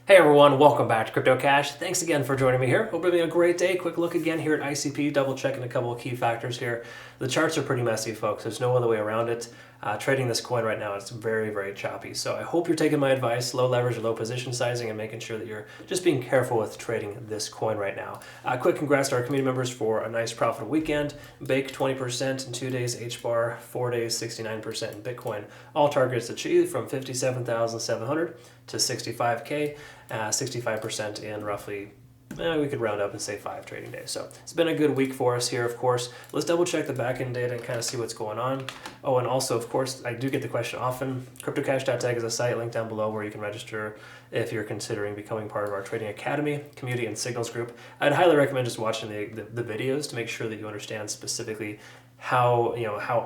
Hey everyone, welcome back to Crypto Cash. Thanks again for joining me here. Hope you're having a great day. Quick look again here at ICP, double checking a couple of key factors here. The charts are pretty messy, folks. There's no other way around it. Trading this coin right now is very, very choppy. So I hope you're taking my advice, low leverage or low position sizing, and making sure that you're just being careful with trading this coin right now. Quick congrats to our community members for a nice profitable weekend. Bake 20% in 2 days, HBAR, 4 days, 69% in Bitcoin. All targets achieved from 57,700 to 65K, 65% in roughly, we could round up and say 5 trading days. So it's been a good week for us here, of course. Let's double check the back-end data and kind of see what's going on. Oh, and also, of course, I do get the question often. CryptoCash.tech is a site linked down below where you can register if you're considering becoming part of our Trading Academy, community, and signals group. I'd highly recommend just watching the videos to make sure that you understand specifically how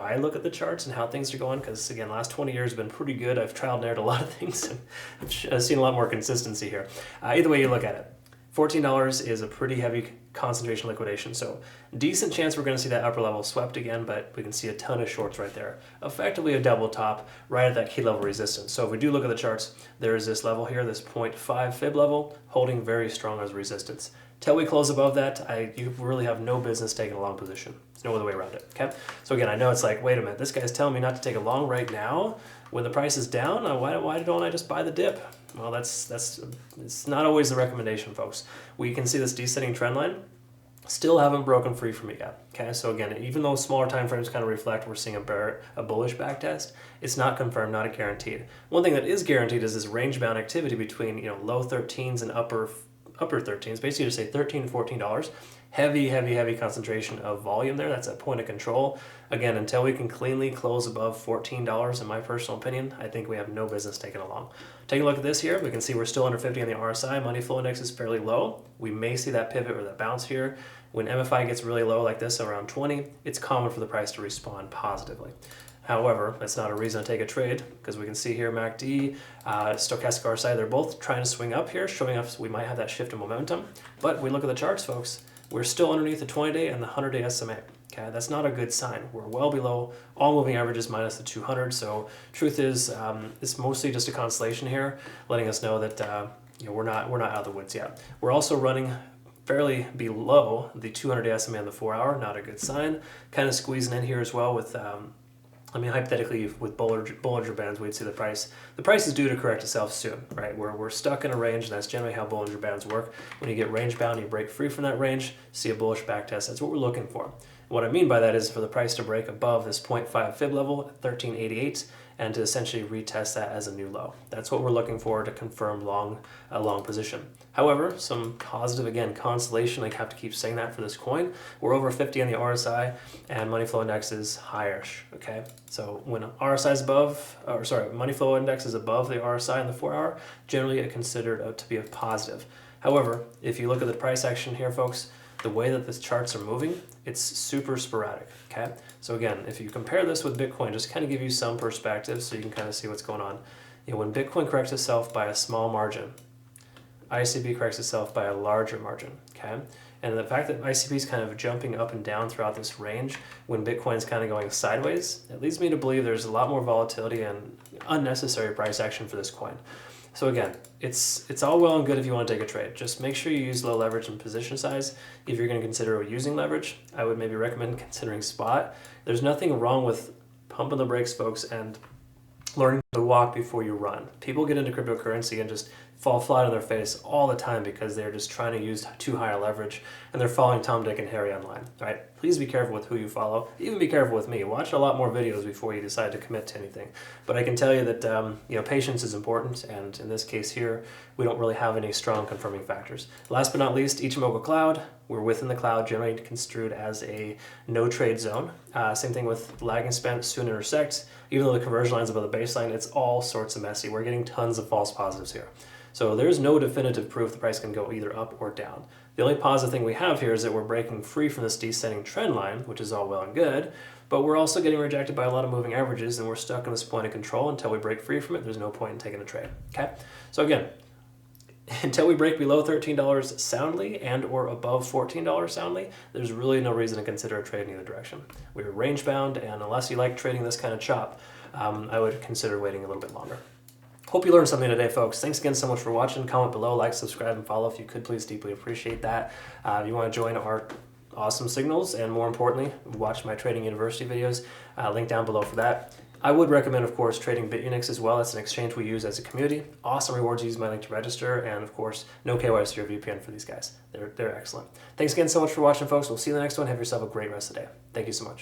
I look at the charts and how things are going, because again, last 20 years have been pretty good. I've trial and errored a lot of things and I've seen a lot more consistency here. Either way you look at it, $14 is a pretty heavy concentration liquidation, so decent chance we're going to see that upper level swept again, but we can see a ton of shorts right there. Effectively a double top right at that key level resistance. So if we do look at the charts, there is this level here, this 0.5 fib level, holding very strong as resistance. Till we close above that, you really have no business taking a long position. There's no other way around it, okay? So again, I know it's like, wait a minute, this guy's telling me not to take a long right now when the price is down. Why don't I just buy the dip? Well, it's not always the recommendation, folks. We can see this descending trend line. Still haven't broken free from it yet, okay? So again, even though smaller time frames kind of reflect we're seeing a bullish backtest, it's not confirmed, not a guaranteed. One thing that is guaranteed is this range-bound activity between low 13s and upper 13s, basically to say $13 to $14. Heavy concentration of volume there. That's a point of control. Again, until we can cleanly close above $14, in my personal opinion, I think we have no business taking along. Take a look at this here. We can see we're still under 50 on the RSI. Money flow index is fairly low. We may see that pivot or that bounce here. When MFI gets really low like this, around 20, it's common for the price to respond positively. However, that's not a reason to take a trade, because we can see here MACD, stochastic RSI, they're both trying to swing up here, showing us we might have that shift in momentum. But we look at the charts, folks, we're still underneath the 20-day and the 100-day SMA. Okay, that's not a good sign. We're well below all moving averages minus the 200. So truth is, it's mostly just a constellation here, letting us know that we're not out of the woods yet. We're also running fairly below the 200-day SMA on the 4-hour, not a good sign. Kind of squeezing in here as well with hypothetically, with Bollinger Bands, we'd see the price. The price is due to correct itself soon, right? We're stuck in a range, and that's generally how Bollinger Bands work. When you get range bound, you break free from that range, see a bullish backtest. That's what we're looking for. What I mean by that is for the price to break above this 0.5 fib level at 1388 and to essentially retest that as a new low. That's what we're looking for to confirm a long position. However, some positive, again, consolation, I have to keep saying that for this coin. We're over 50 on the RSI and money flow index is higher-ish, okay? So when RSI is money flow index is above the RSI in the 4-hour, generally considered to be a positive. However, if you look at the price action here, folks, the way that the charts are moving, it's super sporadic, okay? So again, if you compare this with Bitcoin, just kind of give you some perspective so you can kind of see what's going on. When Bitcoin corrects itself by a small margin, ICP corrects itself by a larger margin, okay? And the fact that ICP is kind of jumping up and down throughout this range when Bitcoin is kind of going sideways, it leads me to believe there's a lot more volatility and unnecessary price action for this coin. So again, it's all well and good if you want to take a trade. Just make sure you use low leverage and position size. If you're going to consider using leverage, I would maybe recommend considering spot. There's nothing wrong with pumping the brakes, folks, and learning to walk before you run. People get into cryptocurrency and just fall flat on their face all the time because they're just trying to use too high a leverage and they're following Tom, Dick, and Harry online, right? Please be careful with who you follow. Even be careful with me. Watch a lot more videos before you decide to commit to anything. But I can tell you that patience is important, and in this case here, we don't really have any strong confirming factors. Last but not least, Ichimoku Cloud. We're within the cloud, generally construed as a no trade zone. Same thing with lagging span, soon intersect. Even though the conversion line's above the baseline, it's all sorts of messy. We're getting tons of false positives here. So there's no definitive proof the price can go either up or down. The only positive thing we have here is that we're breaking free from this descending trend line, which is all well and good, but we're also getting rejected by a lot of moving averages, and we're stuck in this point of control until we break free from it. There's no point in taking a trade, okay? So again, until we break below $13 soundly and or above $14 soundly, there's really no reason to consider a trade in either direction. We're range bound, and unless you like trading this kind of chop, I would consider waiting a little bit longer. Hope you learned something today, folks. Thanks again so much for watching. Comment below, like, subscribe, and follow if you could, please. Deeply appreciate that. If you want to join our awesome signals, and more importantly, watch my Trading University videos, link down below for that. I would recommend, of course, trading Bitunix as well. It's an exchange we use as a community. Awesome rewards. Use my link to register, and of course, no KYC or VPN for these guys. They're excellent. Thanks again so much for watching, folks. We'll see you in the next one. Have yourself a great rest of the day. Thank you so much.